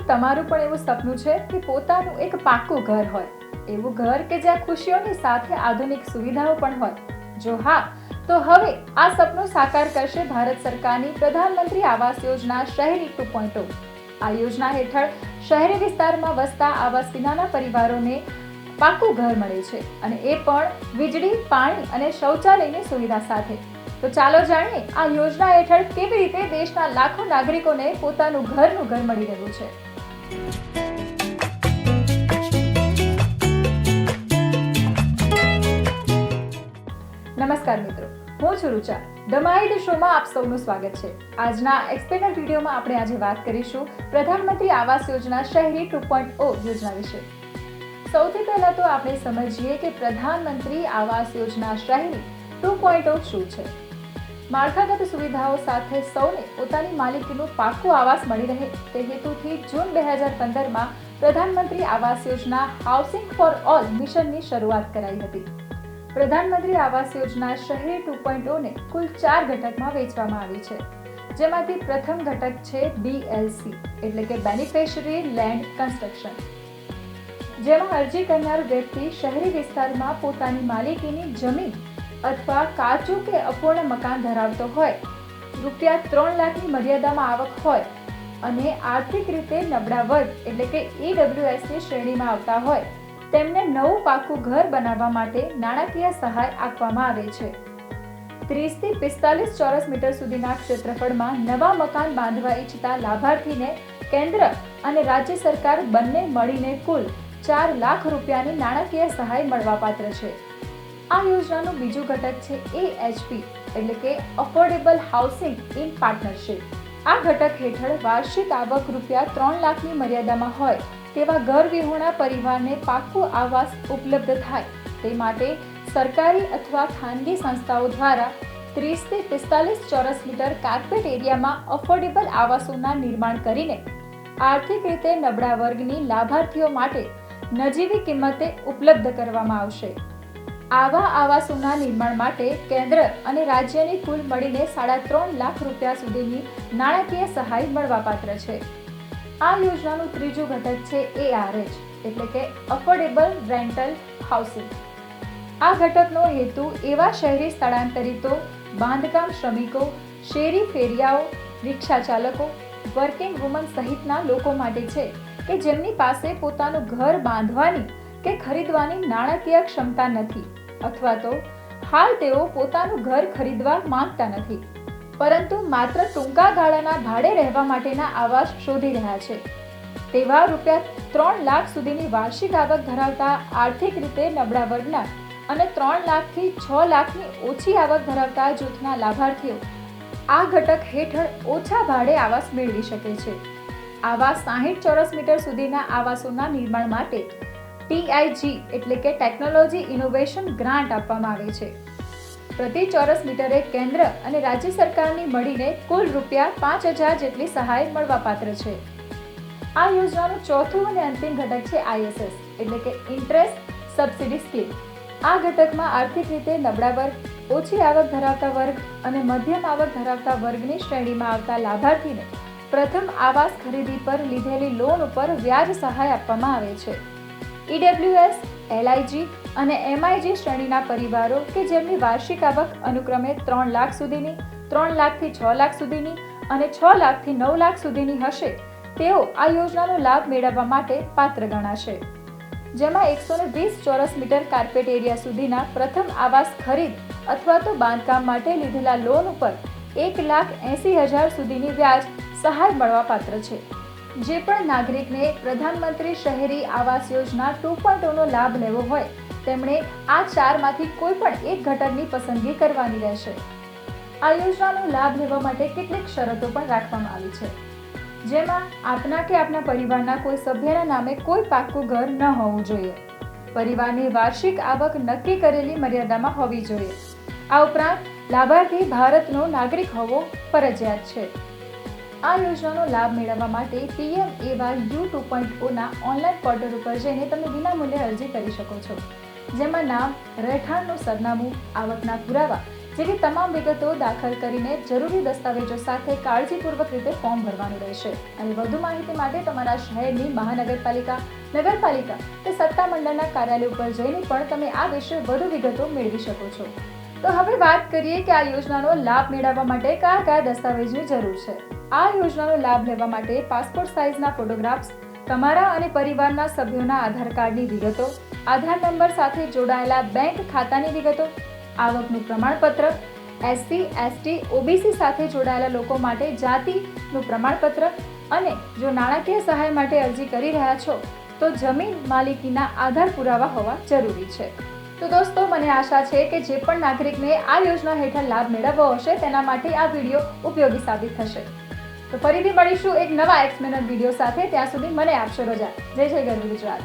તમારું પણ એવું સપનું છે કે પોતાનું એક પાક્કું ઘર હોય, એવું ઘર કે જ્યાં ખુશીઓની સાથે આધુનિક સુવિધાઓ પણ હોય? જો હા, તો હવે આ સપનું સાકાર કરશે ભારત સરકારની પ્રધાનમંત્રી આવાસ યોજના શહેરી 2.0. આ યોજના હેઠળ શહેરી વિસ્તારમાં વસતા આવાસ વિનાના પરિવારોને પાક્કું ઘર મળે છે, અને એ પણ વીજળી, પાણી અને શૌચાલયની સુવિધા સાથે. તો ચાલો જાણીએ આ યોજના હેઠળ કેવી રીતે દેશના લાખો નાગરિકોને પોતાનું ઘરનું ઘર મળી રહ્યું છે. નમસ્કાર મિત્રો, હું છું રુચા. ધ માય ધ શોમાં આપ સૌનું સ્વાગત છે. આજના એક્સપ્લેનર વિડીયોમાં આપણે આજે વાત કરીશું પ્રધાનમંત્રી આવાસ યોજના શહેરી 2.0 યોજના વિશે. સૌથી પહેલા તો આપણે સમજીએ કે પ્રધાનમંત્રી આવાસ યોજના શહેરી 2.0 શું છે. માળખાગત સુવિધાઓ સાથે સૌને પોતાની માલિકીનું પાક્કું આવાસ મળી રહે તે હેતુથી જૂન 2015માં પ્રધાનમંત્રી Awas Yojana housing for all મિશનની શરૂઆત કરાઈ હતી. પ્રધાનમંત્રી આવાસ યોજના શહેરી 2.0 ને કુલ 4 ઘટકમાં વહેંચવામાં આવી છે, જેમાંથી પ્રથમ ઘટક છે BLC એટલે કે બેનિફિશરી લેન્ડ કન્સ્ટ્રક્શન, જેમાં અરજી કરનાર વ્યક્તિ શહેરી વિસ્તારમાં પોતાની માલિકીની જમીન અથવા કાચું કે અપૂર્ણ મકાન ધરાવતો હોય, ₹3 લાખની મર્યાદામાં આવક હોય અને આર્થિક રીતે નબળા વર્ગ એટલે કે EWSની શ્રેણીમાં આવતા હોય, તેમને નવું પાક્કું ઘર બનાવવા માટે નાણાકીય સહાય આપવામાં આવે છે. 30 થી 45 ચોરસ મીટર સુધીના ક્ષેત્રફળમાં નવા મકાન બાંધવા ઈચ્છતા લાભાર્થીને કેન્દ્ર અને રાજ્ય સરકાર બંને મળીને કુલ ₹4 લાખ નાણાકીય સહાય મળવાપાત્ર છે. આ યોજનાનું બીજું ઘટક છે AHP એટલે કે અફોર્ડેબલ હાઉસિંગ ઇન પાર્ટનરશિપ. આ ઘટક હેઠળ વાર્ષિક આવક ₹3 લાખની મર્યાદામાં હોય તેવા ઘર વિહોણા પરિવારને પાક્કું આવાસ ઉપલબ્ધ થાય તે માટે સરકારી અથવા ખાનગી સંસ્થાઓ દ્વારા 30 થી 45 ચોરસ મીટર કાર્પેટ એરિયામાં અફોર્ડેબલ આવાસોના નિર્માણ કરીને આર્થિક રીતે નબળા વર્ગની લાભાર્થીઓ માટે નજીવી કિંમતે ઉપલબ્ધ કરવામાં આવશે. આવા આવાસોના નિર્માણ માટે કેન્દ્ર અને રાજ્યની કુલ મળીને ₹3.5 લાખ સુધીની નાણાકીય સહાય મળવાપાત્ર છે. આ યોજનાનું ત્રીજું ઘટક છે ARH એટલે કે અફોર્ડેબલ રેન્ટલ હાઉસિંગ. આ ઘટકનો હેતુ એવા શહેરી સ્થળાંતરિતો, બાંધકામ શ્રમિકો, શેરી ફેરિયાઓ, રિક્ષા ચાલકો, વર્કિંગ વુમન સહિતના લોકો માટે છે કે જેમની પાસે પોતાનું ઘર બાંધવાની કે ખરીદવાની નાણાકીય ક્ષમતા નથી, અથવા તો હાલ તેઓ પોતાનું ઘર ખરીદવા માંગતા નથી, પરંતુ માત્ર ટૂંકા ગાળાના ભાડે રહેવા માટેના આવાસ શોધી રહ્યા છે. તેવા ₹3 લાખ સુધીની વાર્ષિક આવક ધરાવતા આર્થિક રીતે નબળા વર્ગના અને 3 લાખથી 6 લાખની ઓછી આવક ધરાવતા જૂથના લાભાર્થીઓ આ ઘટક હેઠળ ઓછા ભાડે આવાસ મેળવી શકે છે. આવા 60 ચોરસ મીટર સુધીના આવાસોના નિર્માણ માટે TIG એટલે કે ટેકનોલોજી ઇનોવેશન ગ્રાન્ટ આપવામાં આવે છે. પ્રતિ ચોરસ મીટરે કેન્દ્ર અને રાજ્ય સરકારની મળીને કુલ ₹5,000 જેટલી સહાય મળવાપાત્ર છે. આ યોજનાનું ચોથું અને અંતિમ ઘટક છે ISS એટલે કે ઇન્ટરેસ્ટ સબસિડી સ્કીમ. આ ઘટકમાં આર્થિક રીતે નબળા વર્ગ, ઓછી આવક ધરાવતા વર્ગ અને મધ્યમ આવક ધરાવતા વર્ગની શ્રેણીમાં આવતા લાભાર્થીને પ્રથમ આવાસ ખરીદી પર લીધેલી લોન ઉપર વ્યાજ સહાય આપવામાં આવે છે. EWS, LIG અને MIG શ્રેણીના પરિવારો કે જેમની વાર્ષિક આવક અનુક્રમે 3 લાખ સુધીની, 3 લાખથી 6 લાખ સુધીની અને 6 લાખથી 9 લાખ સુધીની હશે, તેઓ આ યોજનાનો લાભ મેળવવા માટે પાત્ર ગણાશે. જેમાં 120 ચોરસ મીટર કાર્પેટ એરિયા સુધીના પ્રથમ આવાસ ખરીદ અથવા તો બાંધકામ માટે લીધેલા લોન ઉપર 1,80,000 સુધીની વ્યાજ સહાય મળવાપાત્ર છે. જે પણ નાગરિકને પ્રધાનમંત્રી શહેરી આવાસ યોજના 2.0 નો લાભ લેવો હોય તેમણે આ 4માંથી કોઈ પણ એક ઘટકની પસંદગી કરવાની રહેશે. આ યોજનાનો લાભ લેવા માટે કેટલીક શરતો પણ રાખવામાં આવી છે, જેમાં આપના કે આપના પરિવારના કોઈ સભ્યના નામે કોઈ પાક્કું ઘર ન હોવું જોઈએ. પરિવારની વાર્ષિક આવક નક્કી કરેલી મર્યાદામાં હોવી જોઈએ. આ ઉપરાંત લાભાર્થી ભારતનો નાગરિક હોવો ફરજિયાત છે. આ યોજનાનો લાભ મેળવવા માટે PMAY 2.0 ના ઓનલાઈન પોર્ટલ ઉપર જઈને તમે વિનામૂલ્યે અરજી કરી શકો છો, જેમાં નામ, રહેઠાણનું સરનામું, આવકના પુરાવા, જેવી તમામ વિગતો દાખલ કરીને જરૂરી દસ્તાવેજો સાથે કાળજીપૂર્વક રીતે ફોર્મ ભરવાનું રહેશે. અને વધુ માહિતી માટે તમારા શહેરની મહાનગરપાલિકા, નગરપાલિકા કે સત્તામંડળના કાર્યાલય ઉપર જઈને પણ તમે આ વિશે વધુ વિગતો મેળવી શકો છો. તો હવે વાત કરીએ કે આ યોજનાનો લાભ મેળવવા માટે કયા કયા દસ્તાવેજની જરૂર છે. આ યોજનાનો લાભ લેવા માટે પાસપોર્ટ સાઇઝના ફોટોગ્રાફ્સ, તમારા અને પરિવારના સભ્યોના આધાર કાર્ડની વિગતો, આધાર નંબર સાથે જોડાયેલા બેંક ખાતાની વિગતો, આવકનું પ્રમાણપત્ર, SC, ST, OBC સાથે જોડાયેલા લોકો માટે જાતિનું પ્રમાણપત્ર અને જો નાણાકીય સહાય માટે અરજી કરી રહ્યા છો તો જમીન માલિકીના આધાર પુરાવા હોવા જરૂરી છે. તો દોસ્તો, મને આશા છે કે જે પણ નાગરિકને આ યોજના હેઠળ લાભ મેળવવો હશે તેના માટે આ વિડીયો ઉપયોગી સાબિત થશે. તો ફરીથી મળીશું એક નવા એક્સપ્લેનર વિડીયો સાથે. ત્યાં સુધી મને આપશો રજા. જય જય ગરવી ગુજરાત.